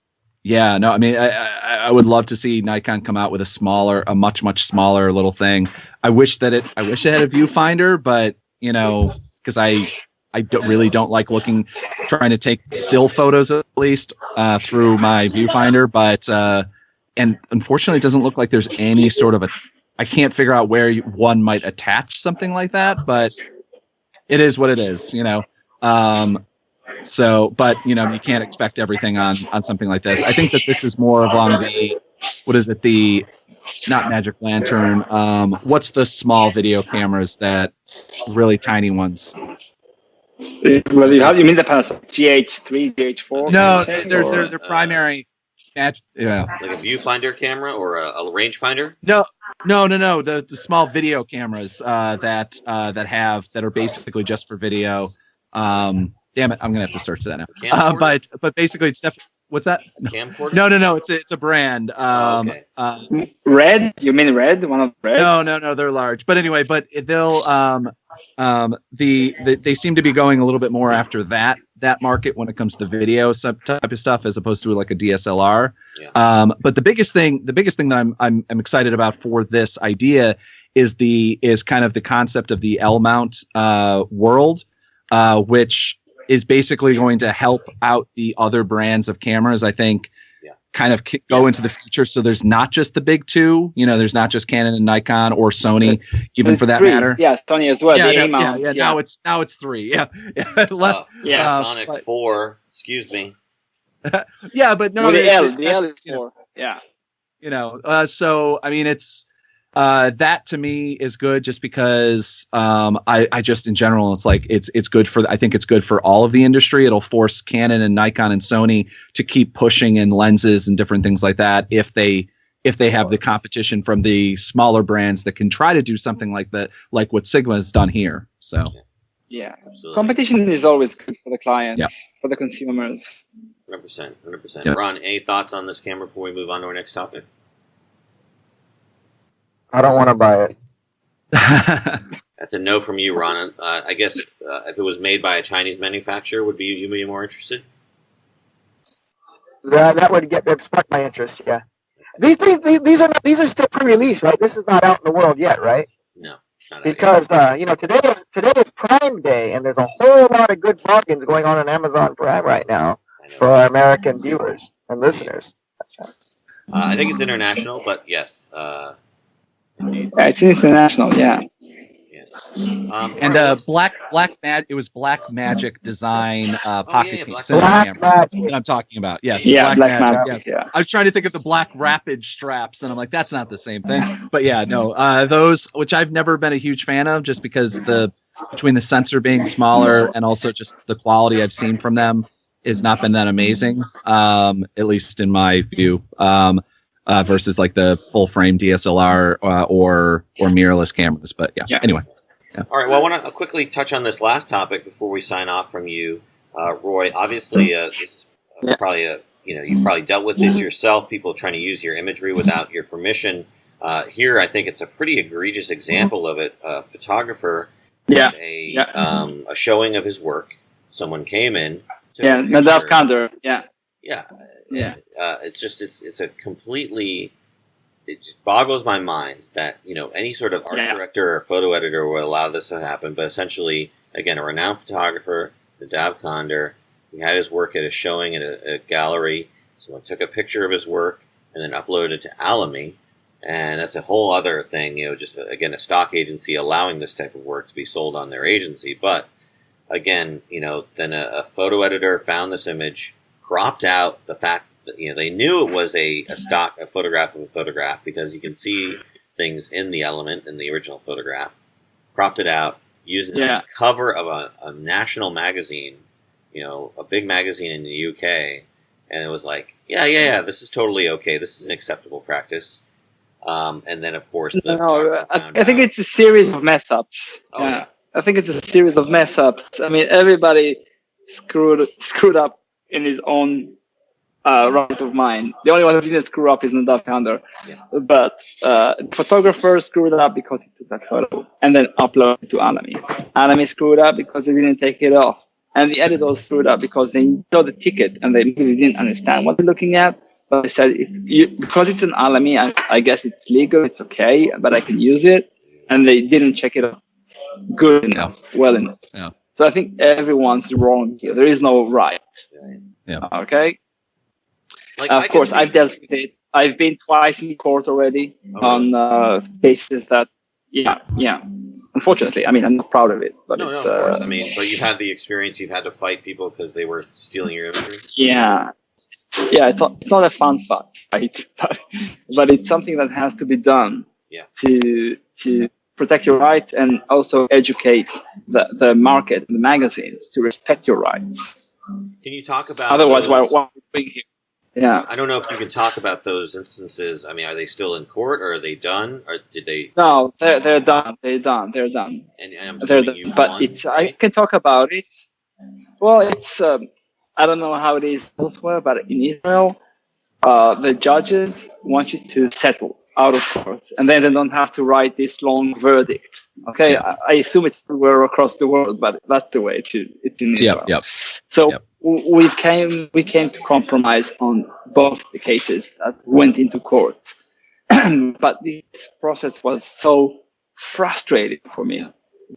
yeah, no, I mean, I would love to see Nikon come out with a much smaller little thing. I wish it had a viewfinder, but because I don't like trying to take still photos at least through my viewfinder, but and unfortunately it doesn't look like there's any sort of I can't figure out where one might attach something like that, but it is what it is, so, but you can't expect everything on something like this. I think that this is more along the not Magic Lantern. What's the small video cameras, that really tiny ones? Well, you mean the Panasonic GH3, GH4? No, they're primary. Yeah, like a viewfinder camera or a rangefinder? No. The small video cameras that are basically just for video. Damn it, I'm gonna have to search that now. But basically, it's definitely. What's that? Camcorder? No. It's a brand. Okay. Red? You mean Red? One of the Reds? No. They're large. But anyway, they'll they seem to be going a little bit more after that market when it comes to video type of stuff, as opposed to like a DSLR. Yeah. But the biggest thing that I'm excited about for this idea is kind of the concept of the L mount world, which is basically going to help out the other brands of cameras, I think, kind of go into the future. So there's not just the big two, there's not just Canon and Nikon or Sony, even for that three. matter. Yeah, Sony as well. Yeah. Now it's three. Yeah. Sonic 4, excuse me. Yeah, but no, well, the L is 4. Yeah. So I mean, it's that to me is good, just because I just in general it's like it's good I think it's good for all of the industry. It'll force Canon and Nikon and Sony to keep pushing in lenses and different things like that if they have the competition from the smaller brands that can try to do something like that, like what Sigma has done here. So yeah, absolutely. Competition is always good for the clients, for the consumers. 100%. Yep. Ron, any thoughts on this camera before we move on to our next topic? I don't want to buy it. That's a no from you, Ron. I guess if it was made by a Chinese manufacturer, would you be more interested? That would spark my interest. Yeah. These are still pre-release, right? This is not out in the world yet, right? No, not out yet. Because today is Prime Day, and there's a whole lot of good bargains going on Amazon Prime right now for our American viewers and listeners. That's right. I think it's international, but yes. Indeed. Yeah, it's international. Yeah. And it was Black Magic Design pocket Black cinema camera Magic. that I'm talking about. Yes, Yeah, Black Magic. Yes. Yeah. I was trying to think of the Black Rapid straps, and I'm like, that's not the same thing. But yeah, no, those, which I've never been a huge fan of, just because between the sensor being smaller and also just the quality I've seen from them has not been that amazing, at least in my view. Versus like the full frame DSLR or mirrorless cameras. But yeah. Anyway. Yeah. All right. Well, I want to quickly touch on this last topic before we sign off from you, Roy. Obviously, this is probably you've probably dealt with this yourself. People trying to use your imagery without your permission. Here, I think it's a pretty egregious example of it. A photographer did a showing of his work. Someone came in. Nadav Kander. Yeah. It's a completely. It just boggles my mind that any sort of art director or photo editor would allow this to happen. But essentially, again, a renowned photographer, Nadav Kander, he had his work at a showing at a gallery. Someone took a picture of his work and then uploaded it to Alamy, and that's a whole other thing. Just again, a stock agency allowing this type of work to be sold on their agency. But again, then a photo editor found this image, cropped out the fact that they knew it was a photograph of a photograph because you can see things in the element in the original photograph. Cropped it out, used it on the cover of a national magazine, a big magazine in the UK, and it was like, this is totally okay. This is an acceptable practice. And then, of course, I think it's a series of mess ups. I think it's a series of mess ups. I mean, everybody screwed up in his own right of mind. The only one who didn't screw up is Nadav Kander. But the photographer screwed up because he took that photo and then uploaded it to Alamy. Alamy screwed up because they didn't take it off. And the editors screwed up because they saw the ticket and they really didn't understand what they're looking at. But they said, because it's an Alamy, I guess it's legal, it's okay, but I can use it. And they didn't check it out good enough, well enough. Yeah. So I think everyone's wrong here. There is no right. Yeah. Okay? Of course, I've dealt with it. I've been twice in court already on cases that, unfortunately, I mean, I'm not proud of it. But of course. I mean, but you've had the experience, you've had to fight people because they were stealing your imagery? Yeah, it's not a fun fight, but it's something that has to be done to protect your rights and also educate the market and the magazines to respect your rights. Can you talk about otherwise what are we doing here? Yeah. I don't know if you can talk about those instances. I mean, are they still in court or are they done? Or did they? No, they're done. They're done. And I'm they're done. But won, it's right? I can talk about it. Well, it's I don't know how it is elsewhere, but in Israel, the judges want you to settle out of court, and then they don't have to write this long verdict. Okay, I assume it's everywhere across the world, but that's the way it's in Israel. So we came to compromise on both the cases that went into court, but this process was so frustrating for me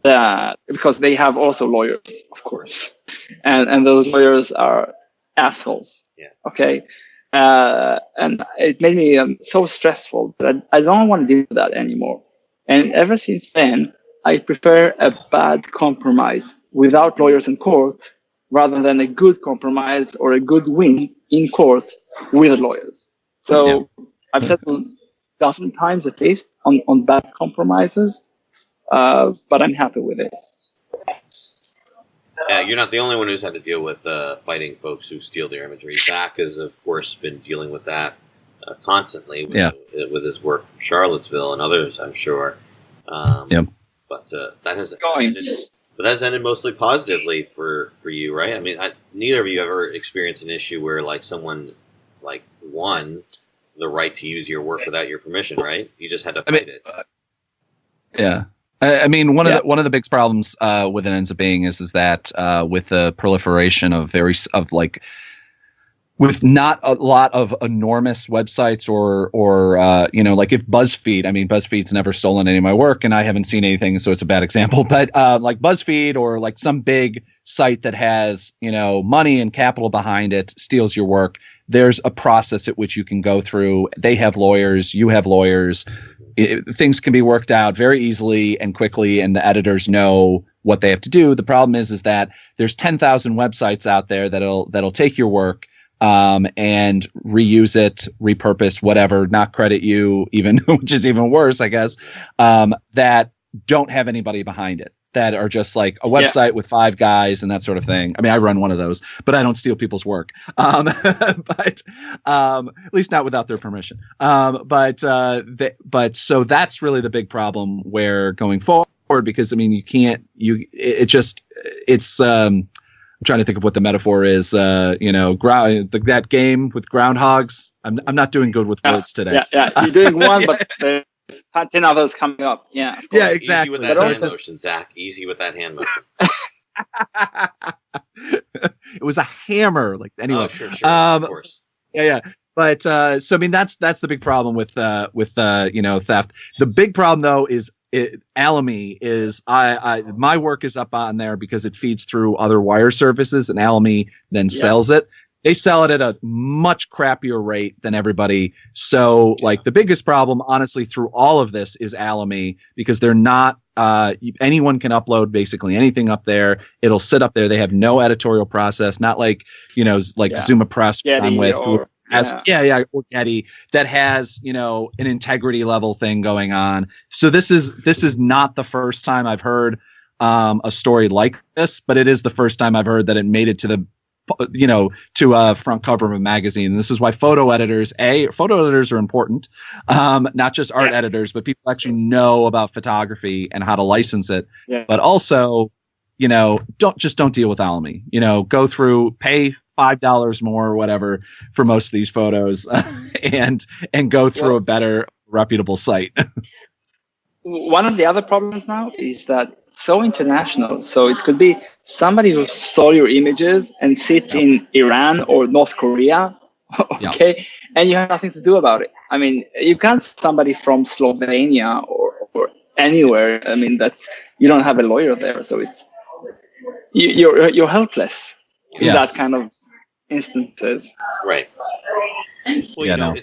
that because they have also lawyers, of course, and those lawyers are assholes. Okay. And it made me so stressful that I don't want to do that anymore. And ever since then, I prefer a bad compromise without lawyers in court rather than a good compromise or a good win in court with lawyers. So I've settled a dozen times at least on bad compromises, but I'm happy with it. Yeah, you're not the only one who's had to deal with fighting folks who steal their imagery. Zach has, of course, been dealing with that constantly with his work from Charlottesville and others, I'm sure. But that has ended mostly positively for you, right? I mean, neither of you ever experienced an issue where someone won the right to use your work without your permission, right? You just had to fight it. I mean, one of the big problems with it ends up being is that with the proliferation of with not a lot of enormous websites or like if BuzzFeed's never stolen any of my work and I haven't seen anything, so it's a bad example, but like BuzzFeed or like some big site that has, money and capital behind it steals your work, there's a process at which you can go through. They have lawyers, you have lawyers. Things can be worked out very easily and quickly, and the editors know what they have to do. The problem is that there's 10,000 websites out there that'll take your work and reuse it, repurpose, whatever, not credit you even, which is even worse, I guess, that don't have anybody behind it, that are just like a website with 5 guys and that sort of thing. I mean, I run one of those, but I don't steal people's work. But at least not without their permission. But so that's really the big problem where going forward, because I mean, I'm trying to think of what the metaphor is. That game with groundhogs. I'm not doing good with words today. Yeah. You're doing one, but there's 10 others coming up. Yeah. Yeah, exactly. Easy with that hand motion, Zach. Easy with that hand motion. It was a hammer. Like anyway. Oh, sure. Of course. Yeah. But so I mean, that's the big problem with theft. The big problem though is. Alamy is my work is up on there because it feeds through other wire services, and Alamy then sells it. They sell it at a much crappier rate than everybody. So like the biggest problem, honestly, through all of this is Alamy, because they're not anyone can upload basically anything up there. It'll sit up there. They have no editorial process, not like Zuma Press I'm with. Or Getty that has an integrity level thing going on. So this is not the first time I've heard a story like this, but it is the first time I've heard that it made it to the front cover of a magazine. And this is why photo editors are important, not just art editors, but people actually know about photography and how to license it. But also, don't deal with Alamy. Go through, pay $5 more or whatever for most of these photos and go through a better reputable site. One of the other problems now is that it's so international. So it could be somebody who stole your images and sits in Iran or North Korea. Okay. And you have nothing to do about it. I mean, you can't somebody from Slovenia or anywhere. I mean, you don't have a lawyer there. So you're helpless in that kind of instances. Right. Well,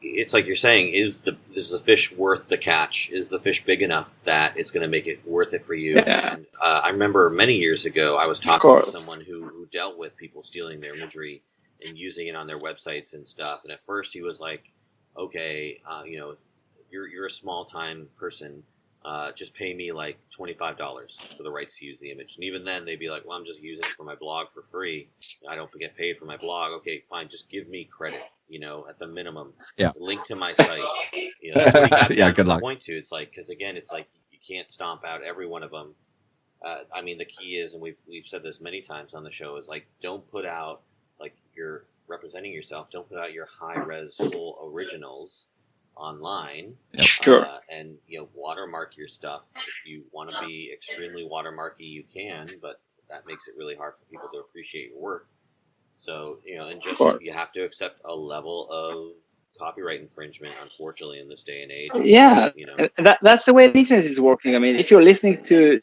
it's like you're saying, is the fish worth the catch? Is the fish big enough that it's going to make it worth it for you? Yeah. And I remember many years ago, I was talking to someone who dealt with people stealing their imagery and using it on their websites and stuff. And at first he was like, okay, you're a small time person. Just pay me like $25 for the rights to use the image. And even then they'd be like, well, I'm just using it for my blog for free. I don't get paid for my blog. Okay, fine. Just give me credit, at the minimum. Link to my site. That's what he got good luck. Point to. It's like, because again, it's like you can't stomp out every one of them. I mean, the key is, and we've said this many times on the show, is like, don't put out, like, you're representing yourself, don't put out your high-res full originals online. Sure. And watermark your stuff. If you want to be extremely watermarky, you can, but that makes it really hard for people to appreciate your work. So and just you have to accept a level of copyright infringement, unfortunately, in this day and age. That's the way the internet is working. I mean, if you're listening to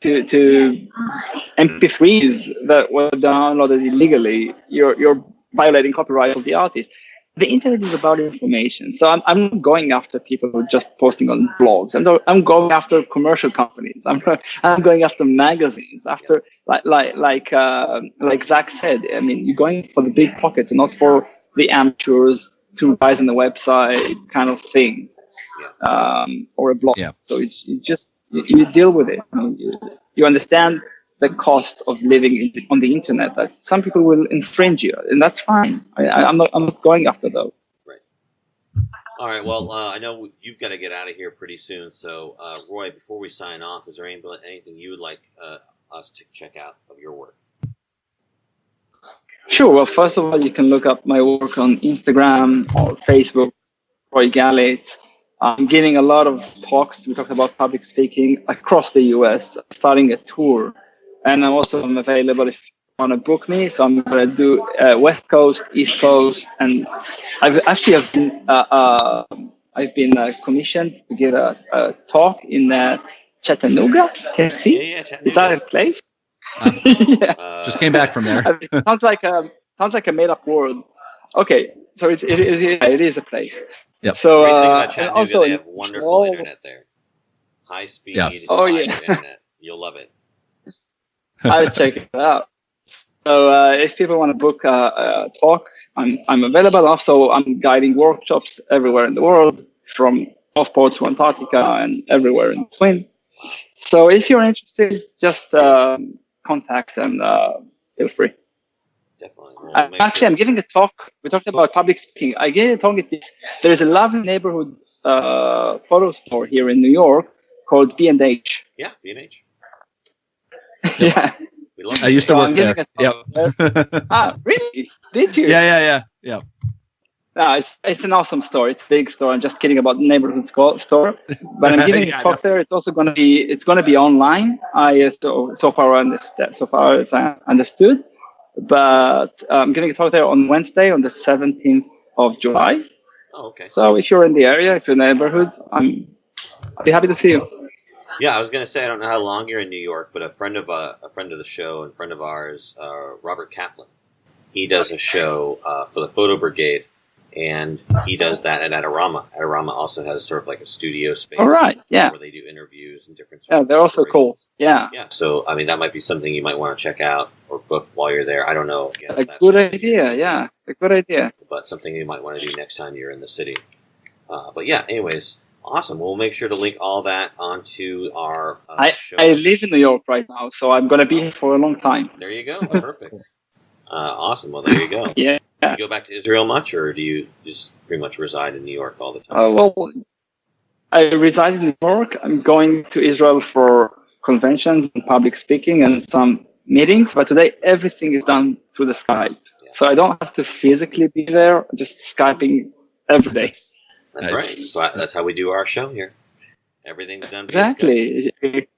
MP3s that were downloaded illegally, you're violating copyright of the artist. The internet is about information. So I'm not going after people who are just posting on blogs. I'm going after commercial companies. I'm going after magazines. After like Zach said. I mean, you're going for the big pockets, and not for the amateurs, 2 guys on the website kind of thing, or a blog. Yeah. So you deal with it. I mean, you understand the cost of living on the internet, that some people will infringe you, and that's fine. I'm not going after those. Right. All right. Well, I know you've got to get out of here pretty soon. So, Roy, before we sign off, is there anything you would like us to check out of your work? Sure. Well, first of all, you can look up my work on Instagram or Facebook, Roy Gallet. I'm giving a lot of talks. We talked about public speaking across the US, starting a tour. And I'm also available if want to book me, so I'm going to do West Coast, East Coast, and I've been commissioned to give a talk in Chattanooga, Tennessee. Yeah, Chattanooga. Is that a place? Yeah. Just came back from there. It sounds like a made up word. Okay, so it is a place. Yep. So Great thing about Chattanooga, and also they have wonderful internet there. High speed, Yes. Oh, yeah. internet. You'll love it. I'll check it out. So if people want to book a talk, I'm available. Also, I'm guiding workshops everywhere in the world, from North Pole to Antarctica and everywhere in between. So if you're interested, just contact and feel free. Definitely. I'm giving a talk. We talked about public speaking. I gave a talk at this. There's a lovely neighborhood photo store here in New York called B&H. Yeah, B&H. Yeah. We love it. I used to So work I'm there. giving a talk Yep. Ah, really? Did you? Yeah. No, it's an awesome store. It's a big store. I'm just kidding about the neighborhood store, but I'm giving Yeah, a talk there. It's also going to be online. So far as I understood, but I'm giving a talk there on Wednesday, on the 17th of July. Oh, okay. So if you're in the area, if you're in the neighborhood, I'll be happy to see you. Yeah, I was going to say, I don't know how long you're in New York, but a friend of the show and friend of ours, Robert Kaplan, he does a show for the Photo Brigade, and he does that at Adorama. Adorama also has sort of like a studio space. All right, yeah. Where they do interviews and different Yeah, they're also cool. Yeah. Yeah, so, I mean, that might be something you might want to check out or book while you're there. I don't know. Again, A good idea, yeah. A good idea. But something you might want to do next time you're in the city. But yeah, anyways, awesome. We'll make sure to link all that onto our show. I live in New York right now, so I'm going to be here for a long time. There you go. Perfect. Awesome. Well, there you go. Yeah. Do you go back to Israel much, or do you just pretty much reside in New York all the time? Well, I reside in New York. I'm going to Israel for conventions and public speaking and some meetings, but today everything is done through the Skype. Yeah. So I don't have to physically be there, just Skyping every day. That's Nice. right. So that's how we do our show here. Everything's done. Exactly.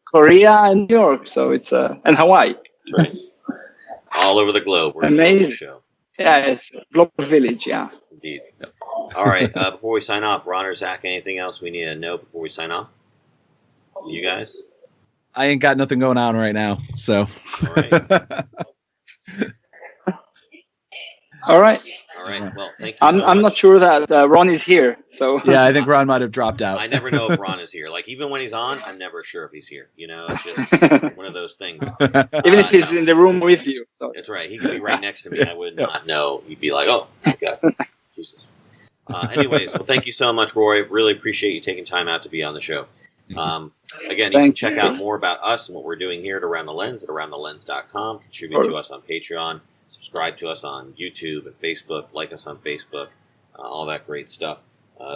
Korea and New York, so it's and Hawaii. That's right. All over the globe. We're Amazing. a global show. Yeah, it's a global village. Yeah. Indeed. All right. Before we sign off, Ron or Zach, anything else we need to know before we sign off? You guys? I ain't got nothing going on right now, so. All right. All right. All right. Well, thank you. I'm not sure that Ron is here, so. Yeah, I think Ron might have dropped out. I never know if Ron is here. Like, even when he's on, I'm never sure if he's here. You know, it's just one of those things. Even if he's in the room with you. So. That's right. He could be right next to me. I would not know. He'd be like, oh, God. Jesus. Anyways, well, thank you so much, Roy. Really appreciate you taking time out to be on the show. Again, you can check out more about us and what we're doing here at Around the Lens at aroundthelens.com. Contribute to us on Patreon. Subscribe to us on YouTube and Facebook. Like us on Facebook. All that great stuff.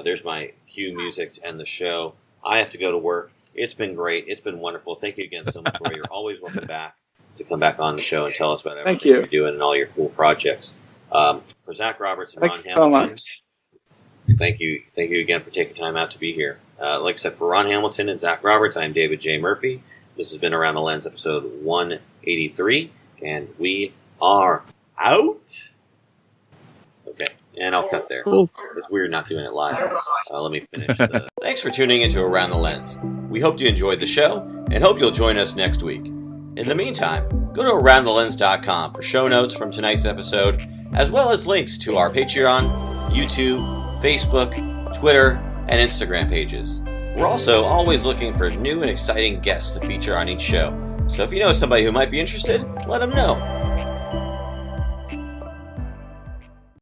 There's my cue music to end the show. I have to go to work. It's been great. It's been wonderful. Thank you again so much, Roy. You're always welcome back to come back on the show and tell us about everything you're doing and all your cool projects. For Zach Roberts and Ron Hamilton. So much. Thank you again for taking time out to be here. Like I said, for Ron Hamilton and Zach Roberts, I'm David J. Murphy. This has been Around the Lens, episode 183, and we are out. Okay, and I'll cut there. Cool. It's weird not doing it live. Let me finish. Thanks for tuning into Around the Lens. We hope you enjoyed the show, and hope you'll join us next week. In the meantime, go to aroundthelens.com for show notes from tonight's episode, as well as links to our Patreon, YouTube, Facebook, Twitter, and Instagram pages. We're also always looking for new and exciting guests to feature on each show, so if you know somebody who might be interested, let them know.